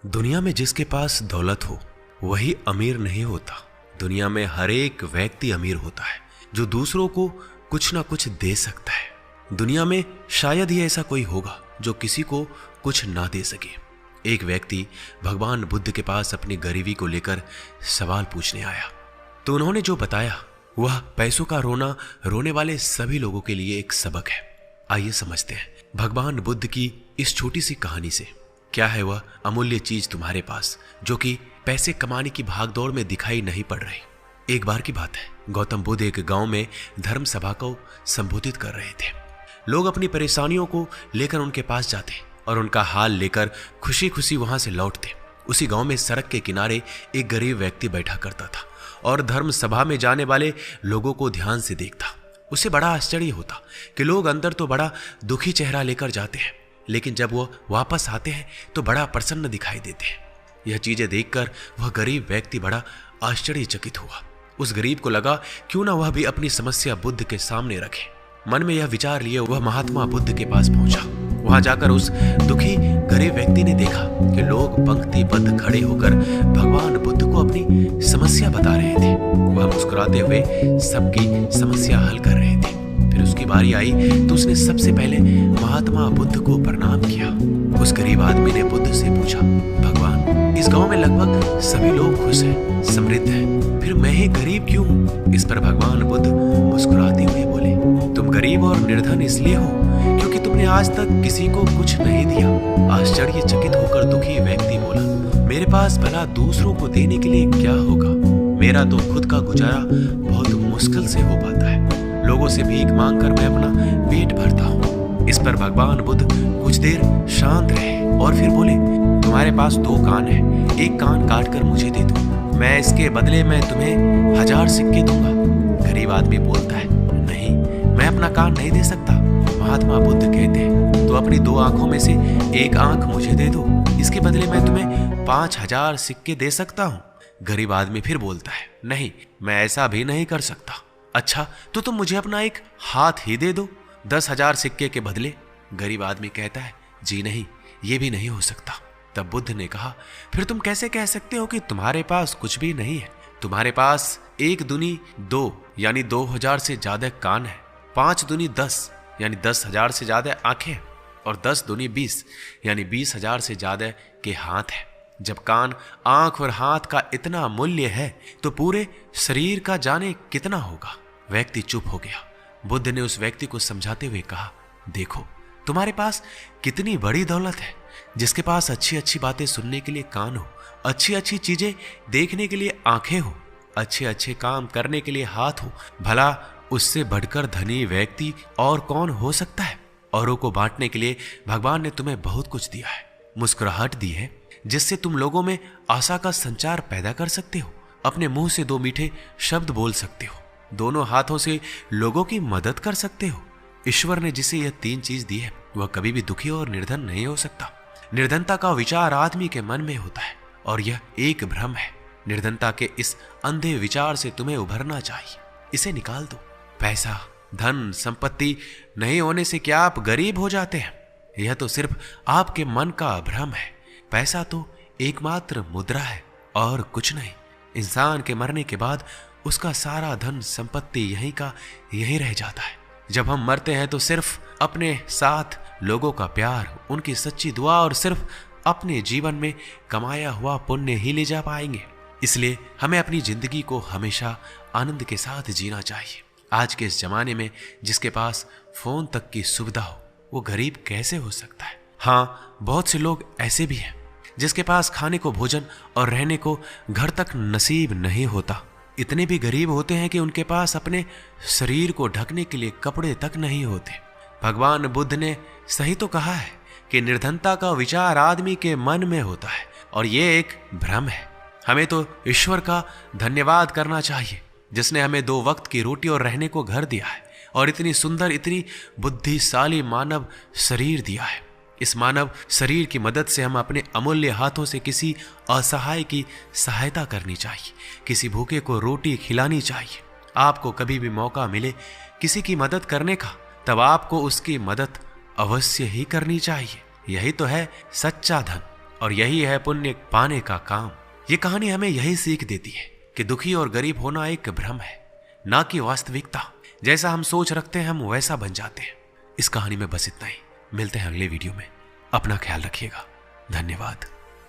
दुनिया में जिसके पास दौलत हो वही अमीर नहीं होता। दुनिया में हर एक व्यक्ति अमीर होता है जो दूसरों को कुछ ना कुछ दे सकता है। दुनिया में शायद ही ऐसा कोई होगा जो किसी को कुछ ना दे सके। एक व्यक्ति भगवान बुद्ध के पास अपनी गरीबी को लेकर सवाल पूछने आया, तो उन्होंने जो बताया वह पैसों का रोना रोने वाले सभी लोगों के लिए एक सबक है। आइए समझते हैं भगवान बुद्ध की इस छोटी सी कहानी से क्या है वह अमूल्य चीज तुम्हारे पास जो कि पैसे कमाने की भागदौड़ में दिखाई नहीं पड़ रही। एक बार की बात है, गौतम बुद्ध एक गांव में धर्म सभा को संबोधित कर रहे थे। लोग अपनी परेशानियों को लेकर उनके पास जाते और उनका हाल लेकर खुशी खुशी वहां से लौटते। उसी गांव में सड़क के किनारे एक गरीब व्यक्ति बैठा करता था और धर्म सभा में जाने वाले लोगों को ध्यान से देखता। उसे बड़ा आश्चर्य होता कि लोग अंदर तो बड़ा दुखी चेहरा लेकर जाते हैं, लेकिन जब वो वापस आते हैं तो बड़ा प्रसन्न दिखाई देते हैं। यह चीजें देखकर वह गरीब व्यक्ति बड़ा आश्चर्यचकित हुआ। उस गरीब को लगा क्यों ना वह भी अपनी समस्या बुद्ध के सामने रखे। मन में यह विचार लिए वह महात्मा बुद्ध के पास पहुंचा। वहां जाकर उस दुखी गरीब व्यक्ति ने देखा कि लोग पंक्तिबद्ध खड़े होकर भगवान बुद्ध को अपनी समस्या बता रहे थे। वह मुस्कुराते हुए सबकी समस्या हल कर रहे थे। फिर उसकी बारी आई तो उसने सबसे पहले महात्मा बुद्ध को प्रणाम किया। उस गरीब आदमी ने बुद्ध से पूछा, भगवान, इस गांव में लगभग सभी लोग खुश हैं, समृद्ध हैं, फिर मैं ही गरीब क्यों हूँ? इस पर भगवान बुद्ध मुस्कुराते हुए बोले, तुम गरीब और निर्धन इसलिए हो क्योंकि तुमने आज तक किसी को कुछ नहीं दिया। आश्चर्यचकित होकर दुखी व्यक्ति बोला, मेरे पास भला दूसरों को देने के लिए क्या होगा? मेरा तो खुद का गुजारा बहुत मुश्किल से हो पाता है। लोगों से भीख मांगकर मैं अपना पेट भरता हूँ। इस पर भगवान बुद्ध कुछ देर शांत रहे और फिर बोले, तुम्हारे पास 2 कान हैं, एक कान काट कर मुझे दे दो, मैं इसके बदले में तुम्हें 1000 सिक्के दूंगा। गरीब आदमी बोलता है, नहीं, मैं अपना कान नहीं दे सकता। महात्मा बुद्ध कहते हैं, तो अपनी 2 आंखों में से एक आंख मुझे दे दो, इसके बदले मैं तुम्हें 5000 सिक्के दे सकता हूँ। गरीब आदमी फिर बोलता है, नहीं, मैं ऐसा भी नहीं कर सकता। अच्छा, तो तुम मुझे अपना एक हाथ ही दे दो 10,000 सिक्के के बदले। गरीब आदमी कहता है, जी नहीं, ये भी नहीं हो सकता। तब बुद्ध ने कहा, फिर तुम कैसे कह सकते हो कि तुम्हारे पास कुछ भी नहीं है? तुम्हारे पास 1 दूनी 2 यानी 2000 से ज्यादा कान है, 5 दूनी 10 यानी 10,000 से ज्यादा आंखें और 10 दूनी 20 यानी 20,000 से ज्यादा के हाथ है। जब कान, आंख और हाथ का इतना मूल्य है तो पूरे शरीर का जाने कितना होगा। व्यक्ति चुप हो गया। बुद्ध ने उस व्यक्ति को समझाते हुए कहा, देखो, तुम्हारे पास कितनी बड़ी दौलत है। जिसके पास अच्छी अच्छी बातें सुनने के लिए कान हो, अच्छी अच्छी चीजें देखने के लिए आंखें हो, अच्छे अच्छे काम करने के लिए हाथ हो, भला उससे बढ़कर धनी व्यक्ति और कौन हो सकता है? औरों को बांटने के लिए भगवान ने तुम्हें बहुत कुछ दिया है, मुस्कुराहट दी है जिससे तुम लोगों में आशा का संचार पैदा कर सकते हो, अपने मुंह से 2 मीठे शब्द बोल सकते हो, दोनों हाथों से लोगों की मदद कर सकते हो। ईश्वर ने जिसे यह 3 चीज दी है वह कभी भी दुखी और निर्धन नहीं हो सकता। निर्धनता का विचार आदमी के मन में होता है और यह एक भ्रम है। निर्धनता के इस अंधे विचार से तुम्हें उभरना चाहिए, इसे निकाल दो। पैसा, धन, संपत्ति नहीं होने से क्या आप गरीब हो जाते हैं? यह तो सिर्फ आपके मन का भ्रम है। पैसा तो एकमात्र मुद्रा है और कुछ नहीं। इंसान के मरने के बाद उसका सारा धन संपत्ति यहीं का यहीं रह जाता है। जब हम मरते हैं तो सिर्फ अपने साथ लोगों का प्यार, उनकी सच्ची दुआ और सिर्फ अपने जीवन में कमाया हुआ पुण्य ही ले जा पाएंगे। इसलिए हमें अपनी जिंदगी को हमेशा आनंद के साथ जीना चाहिए। आज के इस जमाने में जिसके पास फोन तक की सुविधा हो वो गरीब कैसे हो सकता है? हाँ, बहुत से लोग ऐसे भी हैं जिसके पास खाने को भोजन और रहने को घर तक नसीब नहीं होता। इतने भी गरीब होते हैं कि उनके पास अपने शरीर को ढकने के लिए कपड़े तक नहीं होते। भगवान बुद्ध ने सही तो कहा है कि निर्धनता का विचार आदमी के मन में होता है और ये एक भ्रम है। हमें तो ईश्वर का धन्यवाद करना चाहिए जिसने हमें 2 वक्त की रोटी और रहने को घर दिया है और इतनी सुंदर, इतनी बुद्धिशाली मानव शरीर दिया है। इस मानव शरीर की मदद से हम अपने अमूल्य हाथों से किसी असहाय की सहायता करनी चाहिए, किसी भूखे को रोटी खिलानी चाहिए। आपको कभी भी मौका मिले किसी की मदद करने का, तब आपको उसकी मदद अवश्य ही करनी चाहिए। यही तो है सच्चा धन और यही है पुण्य पाने का काम। ये कहानी हमें यही सीख देती है कि दुखी और गरीब होना एक भ्रम है, ना कि वास्तविकता। जैसा हम सोच रखते हैं हम वैसा बन जाते हैं। इस कहानी में बस इतना ही। मिलते हैं अगले वीडियो में। अपना ख्याल रखिएगा। धन्यवाद।